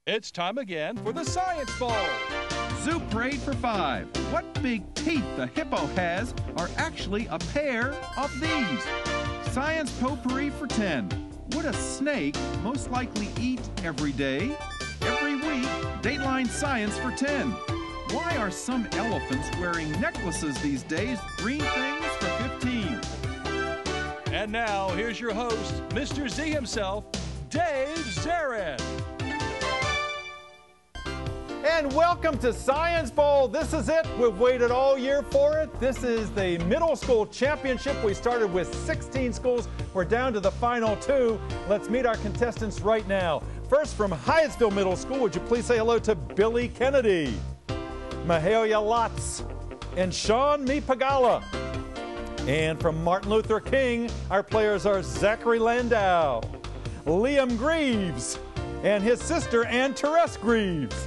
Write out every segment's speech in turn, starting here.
It's time again for the Science Bowl. Zoo Parade for 5. What big teeth the hippo has are actually a pair of these. Science Potpourri for 10. Would a snake most likely eat every day? Every week, Dateline Science for 10. Why are some elephants wearing necklaces these days? Green things for 15. And now, here's your host, Mr. Z himself, Dave Zarin. And welcome to Science Bowl. This is it. We've waited all year for it. This is the middle school championship. We started with 16 schools. We're down to the final 2. Let's meet our contestants right now. First, from Hyattsville Middle School, would you please say hello to Billy Kennedy, Mahalia Lotz, and Sean Pagala. And from Martin Luther King, our players are Zachary Landau, Liam Greaves, and his sister Ann Therese Greaves.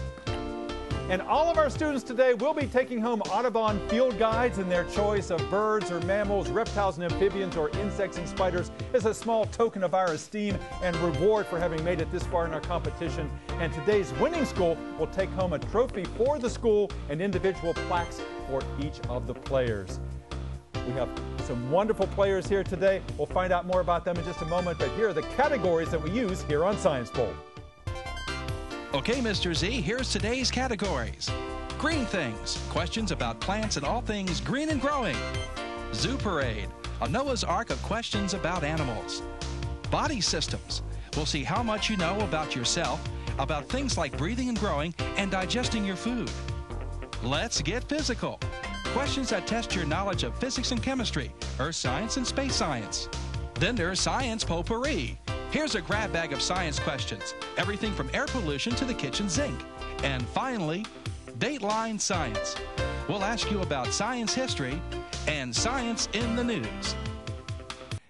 And all of our students today will be taking home Audubon field guides in their choice of birds or mammals, reptiles and amphibians, or insects and spiders as a small token of our esteem and reward for having made it this far in our competition. And today's winning school will take home a trophy for the school and individual plaques for each of the players. We have some wonderful players here today. We'll find out more about them in just a moment, but here are the categories that we use here on Science Bowl. Okay, Mr. Z, here's today's categories. Green Things, questions about plants and all things green and growing. Zoo Parade, a Noah's Ark of questions about animals. Body Systems, we'll see how much you know about yourself, about things like breathing and growing, and digesting your food. Let's Get Physical, questions that test your knowledge of physics and chemistry, earth science and space science. Then there's Science Potpourri. Here's a grab bag of science questions, everything from air pollution to the kitchen sink. And finally, Dateline Science. We'll ask you about science history and science in the news.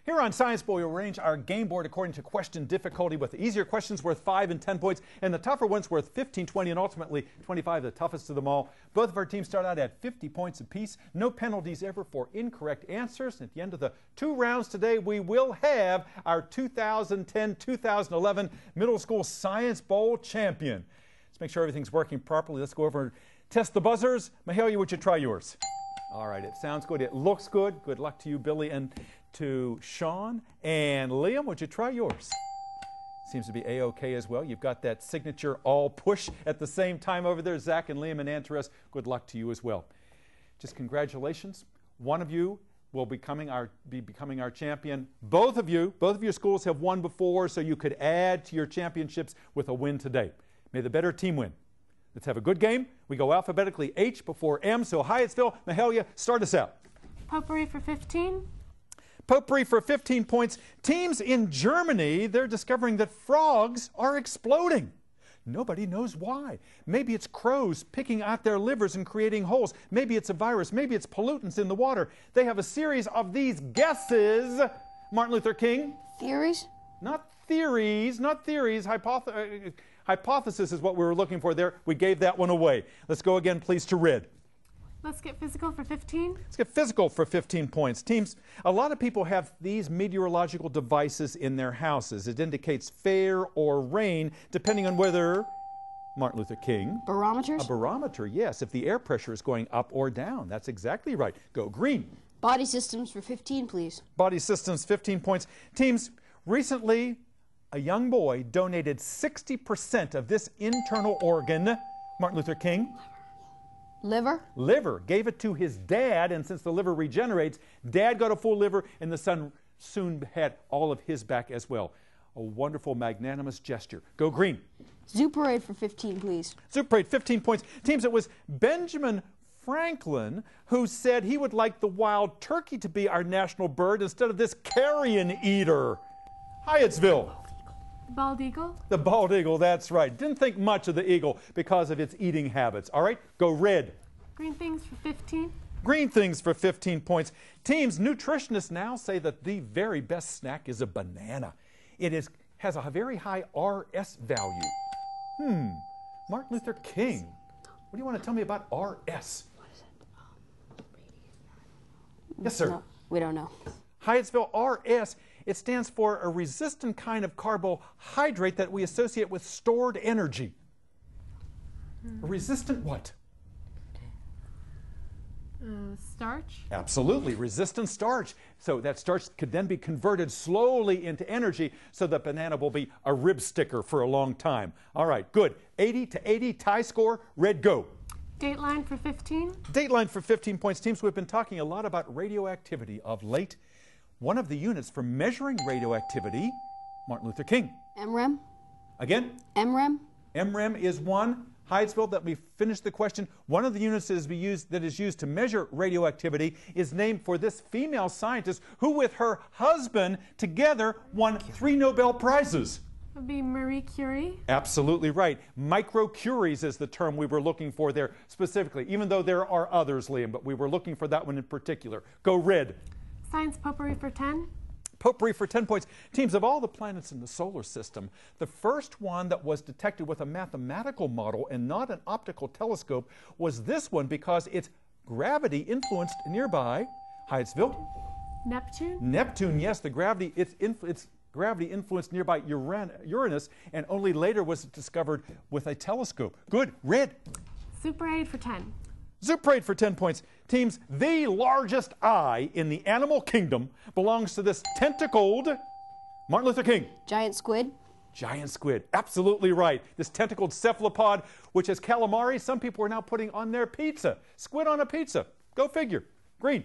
Here on Science Bowl, we'll arrange our game board according to question difficulty, with the easier questions worth 5 and 10 points, and the tougher ones worth 15, 20, and ultimately 25, the toughest of them all. Both of our teams start out at 50 points apiece. No penalties ever for incorrect answers. And at the end of the 2 rounds today, we will have our 2010-2011 Middle School Science Bowl champion. Let's make sure everything's working properly. Let's go over and test the buzzers. Mahalia, would you try yours? All right, it sounds good. It looks good. Good luck to you, Billy, and to Sean. And Liam, would you try yours? Seems to be A-OK as well. You've got that signature all push at the same time over there. Zach and Liam and Ann Therese, good luck to you as well. Just congratulations. One of you will be becoming our champion. Both of your schools have won before, so you could add to your championships with a win today. May the better team win. Let's have a good game. We go alphabetically H before M. So Hyattsville, Mahalia, start us out. Potpourri for 15. Potpourri for 15 points. Teams in Germany, they're discovering that frogs are exploding. Nobody knows why. Maybe it's crows picking out their livers and creating holes. Maybe it's a virus. Maybe it's pollutants in the water. They have a series of these guesses. Martin Luther King? Theories? Not theories, not theories. Hypothesis is what we were looking for there. We gave that one away. Let's go again, please, to Red. Let's get physical for 15. Let's get physical for 15 points. Teams, a lot of people have these meteorological devices in their houses. It indicates fair or rain, depending on whether, Martin Luther King. Barometers? A barometer, yes, if the air pressure is going up or down. That's exactly right. Go Green. Body Systems for 15, please. Body Systems, 15 points. Teams, recently, a young boy donated 60% of this internal organ, Martin Luther King. Liver? Liver. Gave it to his dad, and since the liver regenerates, Dad got a full liver, and the son soon had all of his back as well. A wonderful, magnanimous gesture. Go Green. Zoo Parade for 15, please. Zoo Parade, 15 points. Teams, it was Benjamin Franklin who said he would like the wild turkey to be our national bird instead of this carrion eater. Hyattsville. Bald eagle? The bald eagle, that's right. Didn't think much of the eagle because of its eating habits. All right, go Red. Green Things for 15. Green Things for 15 points. Teams, nutritionists now say that the very best snack is a banana. It has a very high RS value. Martin Luther King. What do you want to tell me about RS? What is it? Yes, sir. No, we don't know. Hyattsville, RS, it stands for a resistant kind of carbohydrate that we associate with stored energy. Resistant what? Starch. Absolutely, resistant starch. So that starch could then be converted slowly into energy so the banana will be a rib sticker for a long time. All right, good. 80 to 80, tie score, red go. Dateline for 15. Dateline for 15 points. Teams, we've been talking a lot about radioactivity of late. One of the units for measuring radioactivity, Martin Luther King. MREM. Again? MREM. MREM is one. Hyattsville, that we finished the question. One of the units that is used to measure radioactivity is named for this female scientist who, with her husband, together won 3 Nobel Prizes. Would be Marie Curie. Absolutely right. Microcuries is the term we were looking for there specifically, even though there are others, Liam, but we were looking for that one in particular. Go red. Science potpourri for 10. Potpourri for 10 points. Teams, of all the planets in the solar system, the first one that was detected with a mathematical model and not an optical telescope was this one because its gravity influenced nearby Hyattsville. Neptune. Neptune, yes, the gravity, its gravity influenced nearby Uranus, and only later was it discovered with a telescope. Good, red. Super 8 for 10. Zuparade for 10 points. Teams, the largest eye in the animal kingdom belongs to this tentacled Martin Luther King. Giant squid. Giant squid, absolutely right. This tentacled cephalopod, which has calamari, some people are now putting on their pizza. Squid on a pizza. Go figure. Green.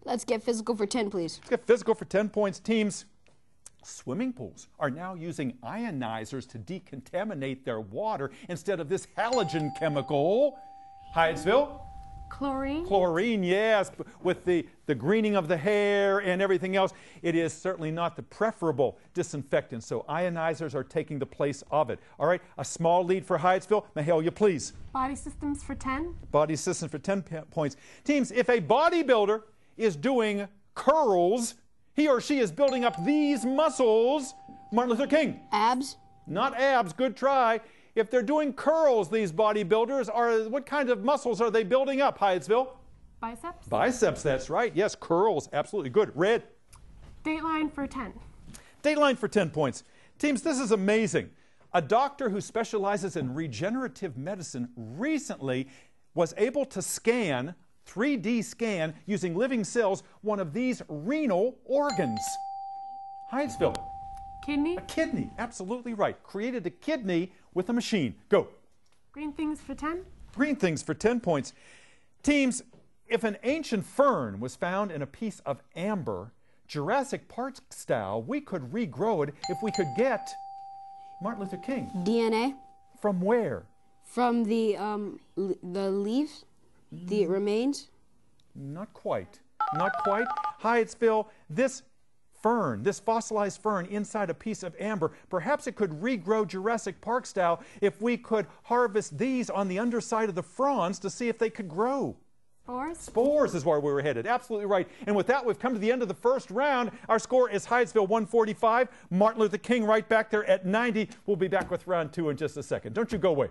Let's get physical for 10, please. Let's get physical for 10 points. Teams, swimming pools are now using ionizers to decontaminate their water instead of this halogen chemical. Hyattsville? Chlorine. Chlorine, yes, with the greening of the hair and everything else, it is certainly not the preferable disinfectant, so ionizers are taking the place of it. All right, a small lead for Hyattsville. Mahalia, please. Body systems for 10. Body systems for 10 points. Teams, if a bodybuilder is doing curls, he or she is building up these muscles. Martin Luther King. Abs. Not abs, good try. If they're doing curls, these bodybuilders, what kind of muscles are they building up, Hyattsville? Biceps. Biceps, that's right. Yes, curls, absolutely good. Red. Dateline for 10. Dateline for 10 points. Teams, this is amazing. A doctor who specializes in regenerative medicine recently was able to scan, 3D scan, using living cells, one of these renal organs. Hyattsville. Kidney. A kidney, absolutely right. Created a kidney with a machine. Go. Green things for 10. Green things for 10 points. Teams, if an ancient fern was found in a piece of amber, Jurassic Park style, we could regrow it if we could get Martin Luther King. DNA. From where? From the leaves, the remains. Not quite. Not quite. Hyattsville, this fern, this fossilized fern inside a piece of amber, perhaps it could regrow Jurassic Park style if we could harvest these on the underside of the fronds to see if they could grow. Spores? Spores is where we were headed. Absolutely right. And with that, we've come to the end of the first round. Our score is Hyattsville 145. Martin Luther King right back there at 90. We'll be back with round 2 in just a second. Don't you go away.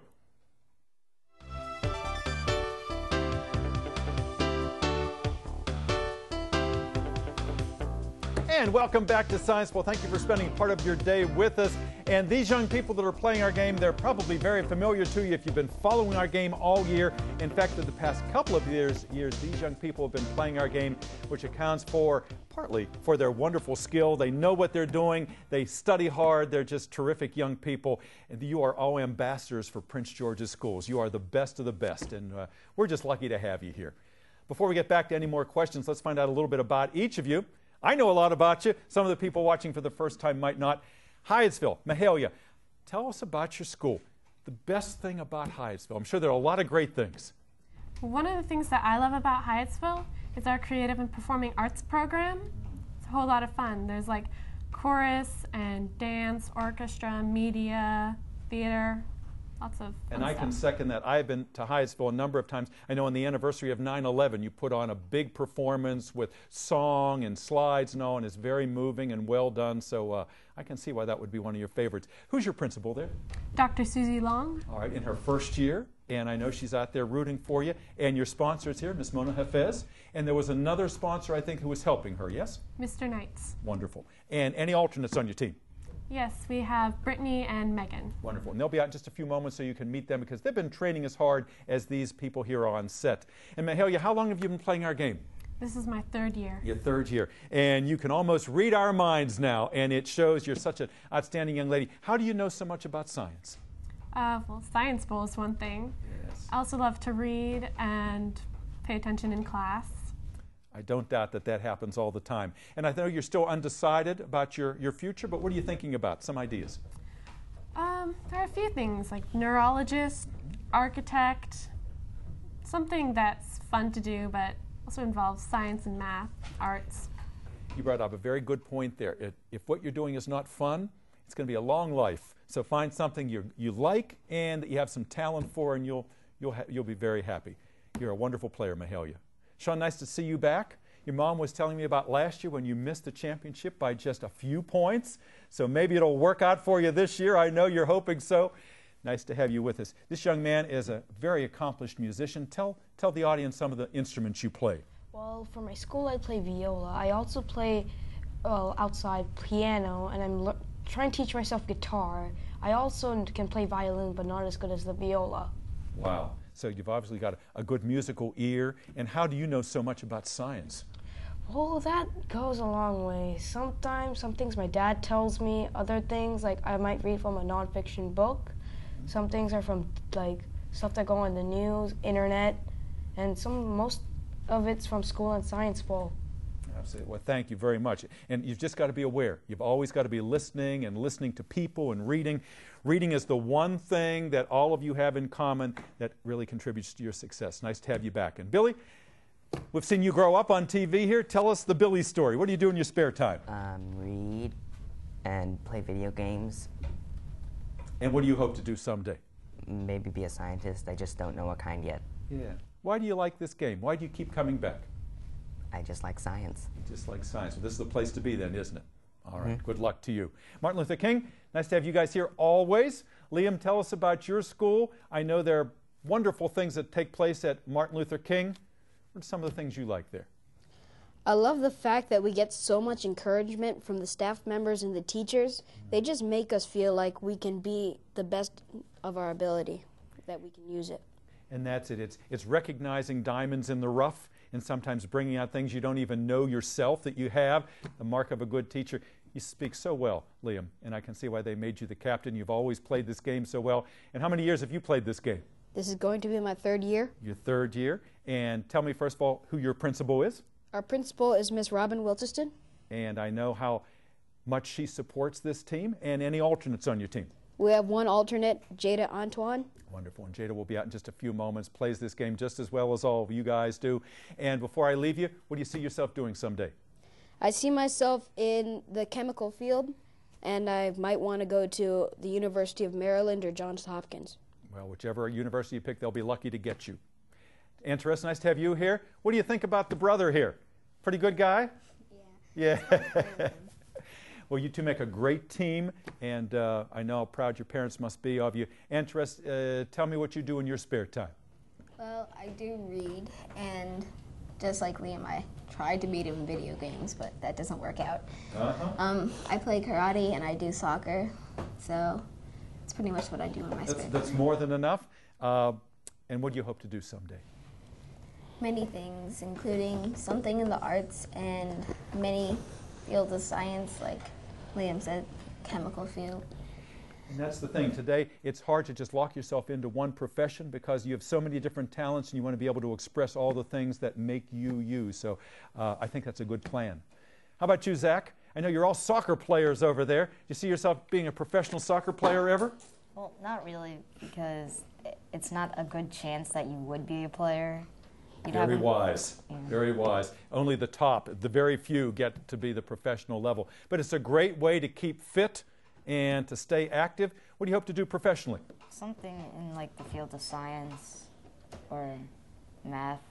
And welcome back to Scienceville. Thank you for spending part of your day with us. And these young people that are playing our game, they're probably very familiar to you if you've been following our game all year. In fact, in the past couple of years, these young people have been playing our game, which accounts for partly for their wonderful skill. They know what they're doing. They study hard. They're just terrific young people. And you are all ambassadors for Prince George's schools. You are the best of the best. And we're just lucky to have you here. Before we get back to any more questions, let's find out a little bit about each of you. I know a lot about you. Some of the people watching for the first time might not. Hyattsville, Mahalia, tell us about your school. The best thing about Hyattsville. I'm sure there are a lot of great things. One of the things that I love about Hyattsville is our creative and performing arts program. It's a whole lot of fun. There's like chorus and dance, orchestra, media, theater. Lots of and I can second that. I've been to Hyattsville a number of times. I know on the anniversary of 9/11, you put on a big performance with song and slides and all, and it's very moving and well done. So I can see why that would be one of your favorites. Who's your principal there? Dr. Susie Long. All right, in her first year, and I know she's out there rooting for you. And your sponsors here, Miss Mona Hafez, and there was another sponsor, I think, who was helping her, yes? Mr. Knights. Wonderful. And any alternates on your team? Yes, we have Brittany and Megan. Wonderful. And they'll be out in just a few moments so you can meet them because they've been training as hard as these people here on set. And Mahalia, how long have you been playing our game? This is my 3rd year. Your 3rd year. And you can almost read our minds now, and it shows you're such an outstanding young lady. How do you know so much about science? Well, science bowl is one thing. Yes. I also love to read and pay attention in class. I don't doubt that that happens all the time. And I know you're still undecided about your future, but what are you thinking about? Some ideas? There are a few things like neurologist, architect, something that's fun to do but also involves science and math, arts. You brought up a very good point there. If what you're doing is not fun, it's going to be a long life. So find something you like and that you have some talent for, and you'll be very happy. You're a wonderful player, Mahalia. Sean, nice to see you back. Your mom was telling me about last year when you missed the championship by just a few points. So maybe it'll work out for you this year. I know you're hoping so. Nice to have you with us. This young man is a very accomplished musician. Tell the audience some of the instruments you play. Well, for my school, I play viola. I also play outside piano, and I'm trying to teach myself guitar. I also can play violin, but not as good as the viola. Wow. So you've obviously got a good musical ear. And how do you know so much about science? Well, that goes a long way. Sometimes some things my dad tells me, other things like I might read from a nonfiction book. Some things are from like stuff that go on the news, internet, and most of it's from school and science bowl. Absolutely. Well, thank you very much. And you've just got to be aware. You've always got to be listening and listening to people and reading. Reading is the one thing that all of you have in common that really contributes to your success. Nice to have you back. And Billy, we've seen you grow up on TV here. Tell us the Billy story. What do you do in your spare time? Read and play video games. And what do you hope to do someday? Maybe be a scientist. I just don't know what kind yet. Yeah. Why do you like this game? Why do you keep coming back? I just like science. You just like science. Well, this is the place to be then, isn't it? All right. Good luck to you. Martin Luther King, nice to have you guys here always. Liam, tell us about your school. I know there are wonderful things that take place at Martin Luther King. What are some of the things you like there? I love the fact that we get so much encouragement from the staff members and the teachers. They just make us feel like we can be the best of our ability, that we can use it. And that's it. It's recognizing diamonds in the rough and sometimes bringing out things you don't even know yourself that you have. The mark of a good teacher. You speak so well, Liam, and I can see why they made you the captain. You've always played this game so well. And how many years have you played this game? This is going to be my 3rd year. Your 3rd year. And tell me, first of all, who your principal is. Our principal is Miss Robin Wiltiston. And I know how much she supports this team. And any alternates on your team? We have one alternate, Jada Antoine. Wonderful. And Jada will be out in just a few moments, plays this game just as well as all of you guys do. And before I leave you, what do you see yourself doing someday? I see myself in the chemical field, and I might want to go to the University of Maryland or Johns Hopkins. Well, whichever university you pick, they'll be lucky to get you. Interesting. Nice to have you here. What do you think about the brother here? Pretty good guy? Yeah. Yeah. Well, you two make a great team, and I know how proud your parents must be of you. Antress, tell me what you do in your spare time. Well, I do read, and just like Liam, I tried to beat him in video games, but that doesn't work out. I play karate, and I do soccer, so it's pretty much what I do in my spare time. That's more than enough. And what do you hope to do someday? Many things, including something in the arts and many fields of science, like Liam said, chemical field. And that's the thing. Today, it's hard to just lock yourself into one profession because you have so many different talents and you want to be able to express all the things that make you you. So I think that's a good plan. How about you, Zach? I know you're all soccer players over there. Do you see yourself being a professional soccer player ever? Well, not really, because it's not a good chance that you would be a player. Very wise. Yeah. Very wise. Only the top, the very few get to be the professional level. But it's a great way to keep fit and to stay active. What do you hope to do professionally? Something in like the field of science or math.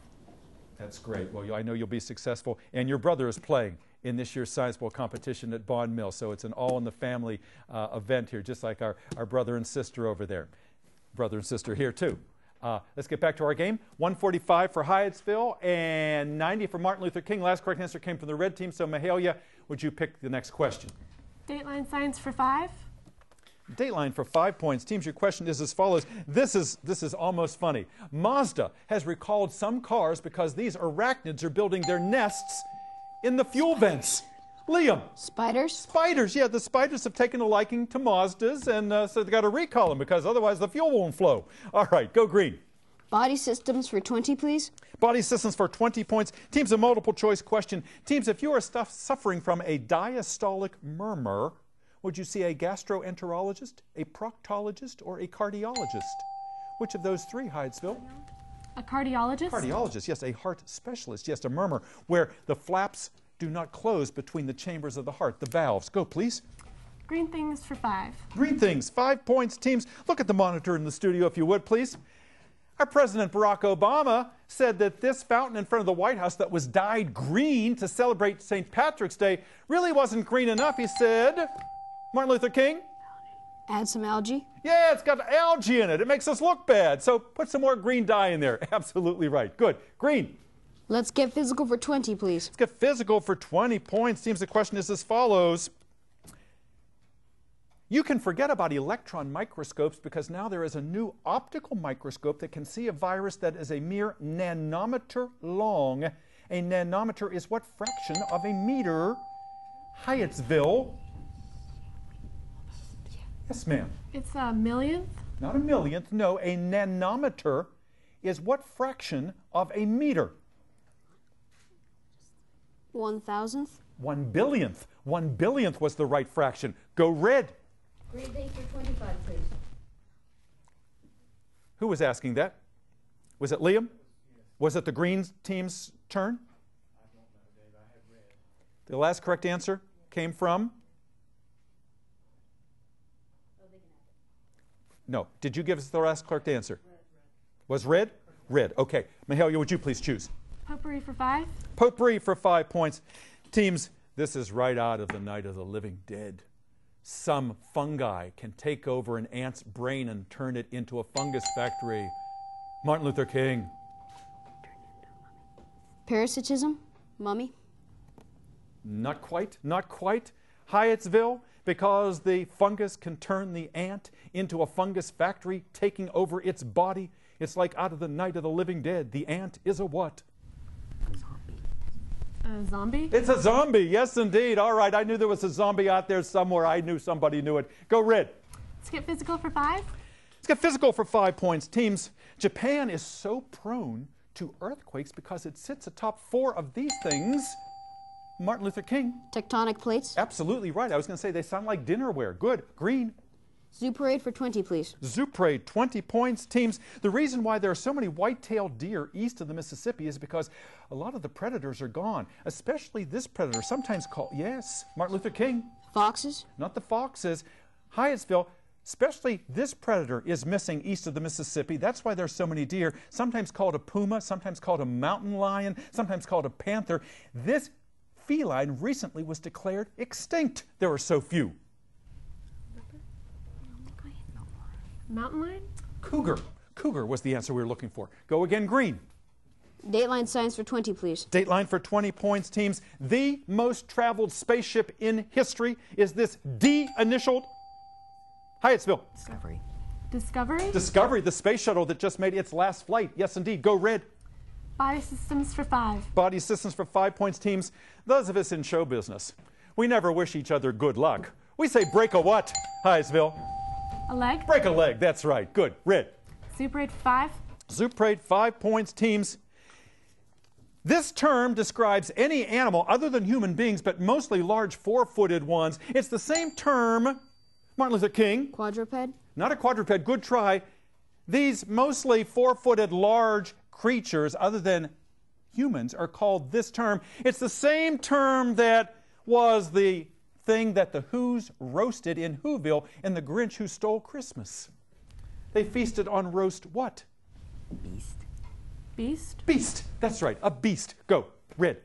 That's great. Well, I know you'll be successful. And your brother is playing in this year's Science Bowl competition at Bond Mill. So it's an all-in-the-family event here, just like our brother and sister over there. Brother and sister here, too. Let's get back to our game. 145 for Hyattsville and 90 for Martin Luther King. Last correct answer came from the red team. So, Mahalia, would you pick the next question? Dateline Science for 5. Dateline for 5 points. Teams, your question is as follows. This is almost funny. Mazda has recalled some cars because these arachnids are building their nests in the fuel vents. Liam. Spiders? Spiders, yeah. The spiders have taken a liking to Mazdas, and so they've got to recall them because otherwise the fuel won't flow. All right, go green. Body systems for 20, please. Body systems for 20 points. Teams, a multiple choice question. Teams, if you are suffering from a diastolic murmur, would you see a gastroenterologist, a proctologist, or a cardiologist? Which of those three, Hyattsville? A cardiologist. Cardiologist, yes. A heart specialist, yes. A murmur, where the flaps do not close between the chambers of the heart, the valves. Go, please. Green things for 5. Green things, 5 points. Teams, look at the monitor in the studio, if you would, please. Our President Barack Obama said that this fountain in front of the White House that was dyed green to celebrate St. Patrick's Day really wasn't green enough. He said, Martin Luther King? Add some algae? Yeah, it's got algae in it. It makes us look bad. So put some more green dye in there. Absolutely right. Good. Green. Let's get physical for 20, please. Let's get physical for 20 points. Seems the question is as follows. You can forget about electron microscopes because now there is a new optical microscope that can see a virus that is a mere nanometer long. A nanometer is what fraction of a meter? Hyattsville. Yes, ma'am. It's a millionth. Not a millionth. No, a nanometer is what fraction of a meter? 1,000th. 1 billionth. 1 billionth was the right fraction. Go red. Green thing for 25, please. Who was asking that? Was it Liam? Yes. Was it the green team's turn? I don't know, Dave. I have red. The last correct answer came from? No. Did you give us the last correct answer? Red. Was red? Red. Okay. Mahalia, would you please choose? Potpourri for 5. Potpourri for 5 points. Teams, this is right out of the Night of the Living Dead. Some fungi can take over an ant's brain and turn it into a fungus factory. Martin Luther King. Parasitism? Mummy? Not quite. Not quite. Hyattsville, because the fungus can turn the ant into a fungus factory, taking over its body. It's like out of the Night of the Living Dead. The ant is a what? A zombie? It's a zombie, yes indeed. All right, I knew there was a zombie out there somewhere. I knew somebody knew it. Go red. Let's get physical for 5. Let's get physical for 5 points. Teams, Japan is so prone to earthquakes because it sits atop 4 of these things. Martin Luther King. Tectonic plates? Absolutely right. I was going to say they sound like dinnerware. Good. Green. Zoo parade for 20, please. Zoo parade, 20 points. Teams, the reason why there are so many white-tailed deer east of the Mississippi is because a lot of the predators are gone, especially this predator, sometimes called, yes, Martin Luther King. Foxes? Not the foxes. Hyattsville, especially this predator is missing east of the Mississippi. That's why there's so many deer, sometimes called a puma, sometimes called a mountain lion, sometimes called a panther. This feline recently was declared extinct. There are so few. Mountain lion? Cougar. Cougar was the answer we were looking for. Go again, green. Dateline science for 20, please. Dateline for 20 points, teams. The most traveled spaceship in history is this D-initialed Hyattsville. Discovery. Discovery? Discovery, the space shuttle that just made its last flight. Yes, indeed. Go red. Body systems for 5. Body systems for 5 points, teams. Those of us in show business, we never wish each other good luck. We say break a what, Hyattsville? A leg? Break a leg, that's right. Good. Red. Zoo parade for 5. Zoo parade, 5 points, teams. This term describes any animal other than human beings, but mostly large 4-footed ones. It's the same term, Martin Luther King. Quadruped? Not a quadruped, good try. These mostly 4-footed large creatures other than humans are called this term. It's the same term that was the thing that the Who's roasted in Whoville in The Grinch Who Stole Christmas. They feasted on roast what? Beast. Beast? Beast. That's right, a beast. Go. Red.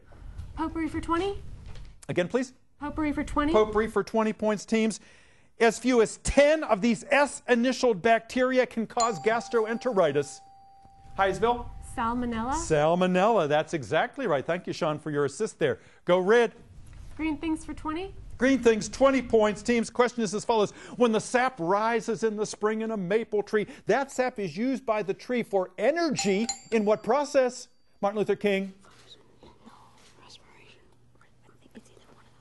Potpourri for 20. Again, please. Potpourri for 20. Potpourri for 20 points, teams. As few as 10 of these S-initialed bacteria can cause gastroenteritis. Hyattsville? Salmonella. Salmonella. That's exactly right. Thank you, Sean, for your assist there. Go red. Green things for 20. Green Things, 20 points. Teams, question is as follows. When the sap rises in the spring in a maple tree, that sap is used by the tree for energy in what process? Martin Luther King.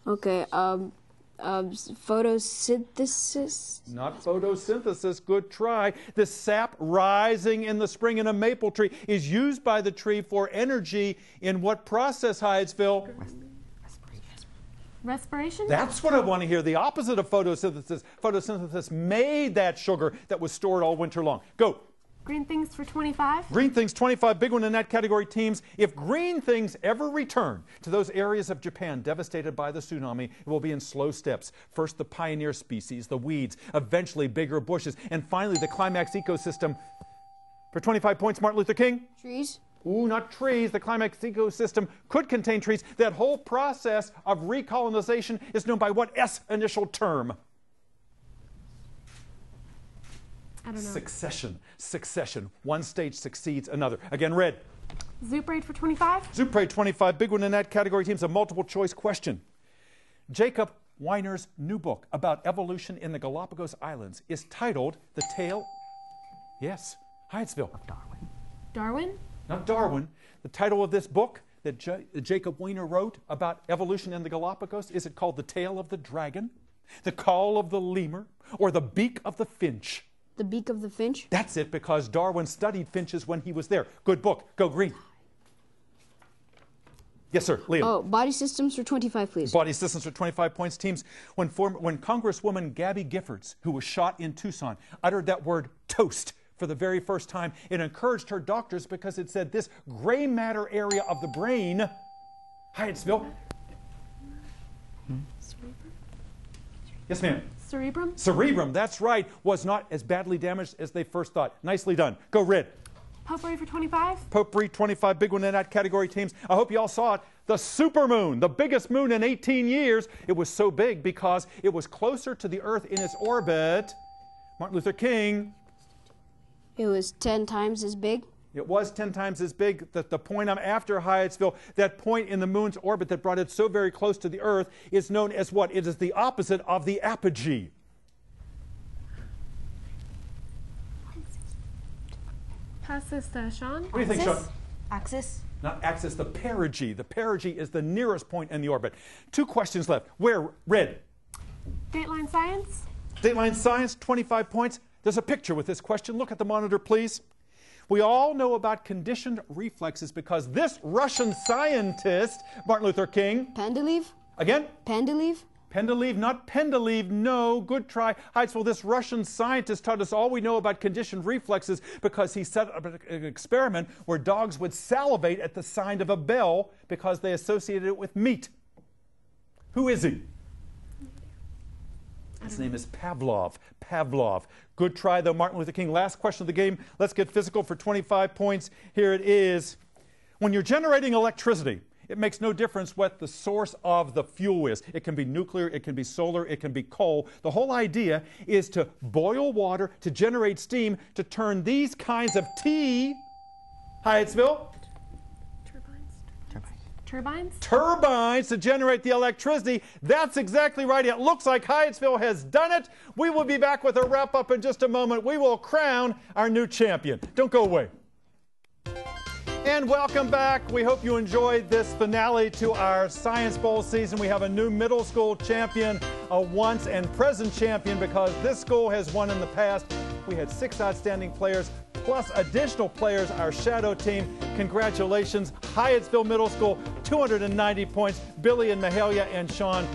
Okay, photosynthesis? Not photosynthesis, good try. The sap rising in the spring in a maple tree is used by the tree for energy in what process, Hyattsville? Respiration? That's what I want to hear. The opposite of photosynthesis. Photosynthesis made that sugar that was stored all winter long. Go. Green Things for 25. Green Things, 25. Big one in that category, teams. If Green Things ever return to those areas of Japan devastated by the tsunami, it will be in slow steps. First, the pioneer species, the weeds, eventually bigger bushes, and finally the climax ecosystem. For 25 points, Martin Luther King. Trees? Ooh, not trees. The climax ecosystem could contain trees. That whole process of recolonization is known by what S initial term? I don't know. Succession. Succession. One stage succeeds another. Again, red. Zoop Raid for 25. Zoop Raid, 25. Big one in that category, teams. A multiple choice question. Jacob Weiner's new book about evolution in the Galapagos Islands is titled The Tale. Yes, Hyattsville. Of Darwin. Darwin? Not Darwin. The title of this book that Jacob Weiner wrote about evolution in the Galapagos, is it called The Tale of the Dragon, The Call of the Lemur, or The Beak of the Finch? The Beak of the Finch? That's it, because Darwin studied finches when he was there. Good book. Go Green. Yes, sir. Liam. Oh, body systems for 25, please. Body systems for 25 points, teams. When Congresswoman Gabby Giffords, who was shot in Tucson, uttered that word toast for the very first time, it encouraged her doctors because it said this gray matter area of the brain, Hyattsville. Yes, ma'am. Cerebrum? Cerebrum, that's right, was not as badly damaged as they first thought. Nicely done. Go red. Potpourri for 25. Potpourri, 25, big one in that category, teams. I hope you all saw it. The supermoon, the biggest moon in 18 years. It was so big because it was closer to the Earth in its orbit. Martin Luther King. It was 10 times as big? It was 10 times as big. The point I'm after, Hyattsville, that point in the moon's orbit that brought it so very close to the Earth is known as what? It is the opposite of the apogee. Pass this to Sean. What do you think, Sean? Axis? Not axis, the perigee. The perigee is the nearest point in the orbit. 2 questions left. Where? Red. Dateline Science. Dateline Science, 25 points. There's a picture with this question. Look at the monitor, please. We all know about conditioned reflexes because this Russian scientist, Martin Luther King. Pendeleev? Again? Pendeleev? Pendeleev, not Pendeleev, no, good try. Hyattsville, this Russian scientist taught us all we know about conditioned reflexes because he set up an experiment where dogs would salivate at the sound of a bell because they associated it with meat. Who is he? His name is Pavlov. Pavlov. Good try, though, Martin Luther King. Last question of the game. Let's get physical for 25 points. Here it is. When you're generating electricity, it makes no difference what the source of the fuel is. It can be nuclear, it can be solar, it can be coal. The whole idea is to boil water to generate steam to turn these kinds of tea, Hyattsville? Turbines? Turbines to generate the electricity. That's exactly right. It looks like Hyattsville has done it. We will be back with a wrap-up in just a moment. We will crown our new champion. Don't go away. And welcome back. We hope you enjoyed this finale to our Science Bowl season. We have a new middle school champion, a once and present champion, because this school has won in the past. We had 6 outstanding players, plus additional players, our shadow team. Congratulations, Hyattsville Middle School, 290 points. Billy and Mahalia and Sean,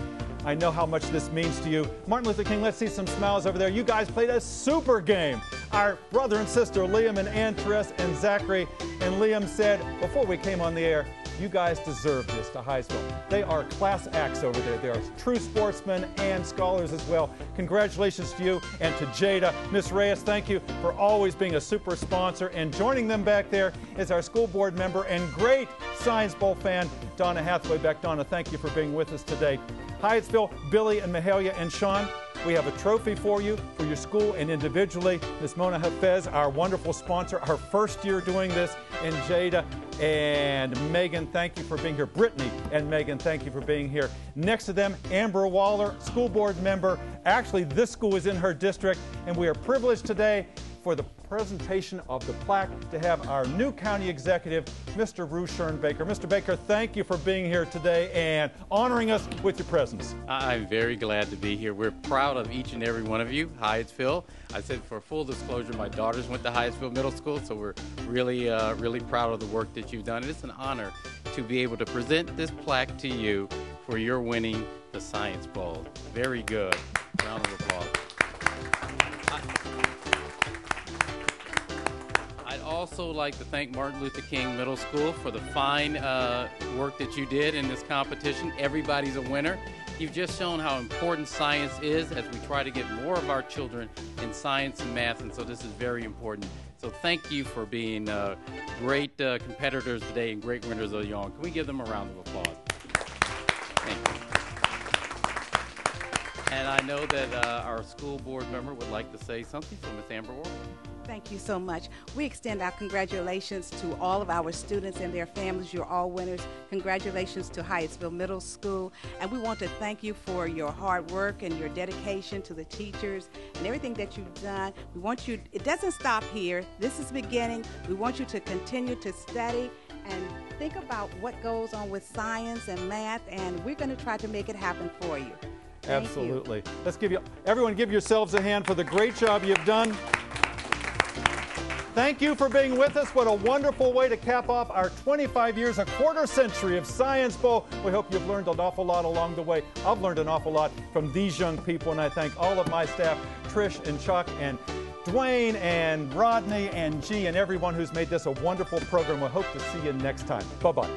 I know how much this means to you. Martin Luther King, let's see some smiles over there. You guys played a super game. Our brother and sister, Liam and Ann Therese and Zachary, and Liam said, before we came on the air, you guys deserve this to Hyattsville. They are class acts over there. They are true sportsmen and scholars as well. Congratulations to you and to Jada. Miss Reyes, thank you for always being a super sponsor. And joining them back there is our school board member and great Science Bowl fan, Donna Hathaway. Back, Donna, thank you for being with us today. Hyattsville, Billy and Mahalia and Sean, We have a trophy for you, for your school and individually. Ms. Mona Hafez, our wonderful sponsor, our first year doing this, and Jada and Megan, thank you for being here. Brittany and Megan, thank you for being here. Next to them, Amber Waller, school board member. Actually, this school is in her district, and we are privileged today for the presentation of the plaque to have our new county executive, Mr. Bruce Baker. Mr. Baker, thank you for being here today and honoring us with your presence. I'm very glad to be here. We're proud of each and every one of you. Hyattsville, I said for full disclosure, my daughters went to Hyattsville Middle School, so we're really, really proud of the work that you've done. And it's an honor to be able to present this plaque to you for your winning the Science Bowl. Very good. Round of applause. I'd also like to thank Martin Luther King Middle School for the fine work that you did in this competition. Everybody's a winner. You've just shown how important science is as we try to get more of our children in science and math, and so this is very important. So thank you for being great competitors today and great winners of the Young. Can we give them a round of applause? Thank you. And I know that our school board member would like to say something, so Ms. Amber Ward. Thank you so much. We extend our congratulations to all of our students and their families. You're all winners. Congratulations to Hyattsville Middle School. And we want to thank you for your hard work and your dedication to the teachers and everything that you've done. We want you, it doesn't stop here. This is the beginning. We want you to continue to study and think about what goes on with science and math, and we're going to try to make it happen for you. Absolutely. Let's everyone give yourselves a hand for the great job you've done. Thank you for being with us. What a wonderful way to cap off our 25 years, a quarter century of Science Bowl. We hope you've learned an awful lot along the way. I've learned an awful lot from these young people, and I thank all of my staff, Trish and Chuck and Dwayne and Rodney and G and everyone who's made this a wonderful program. We hope to see you next time. Bye-bye.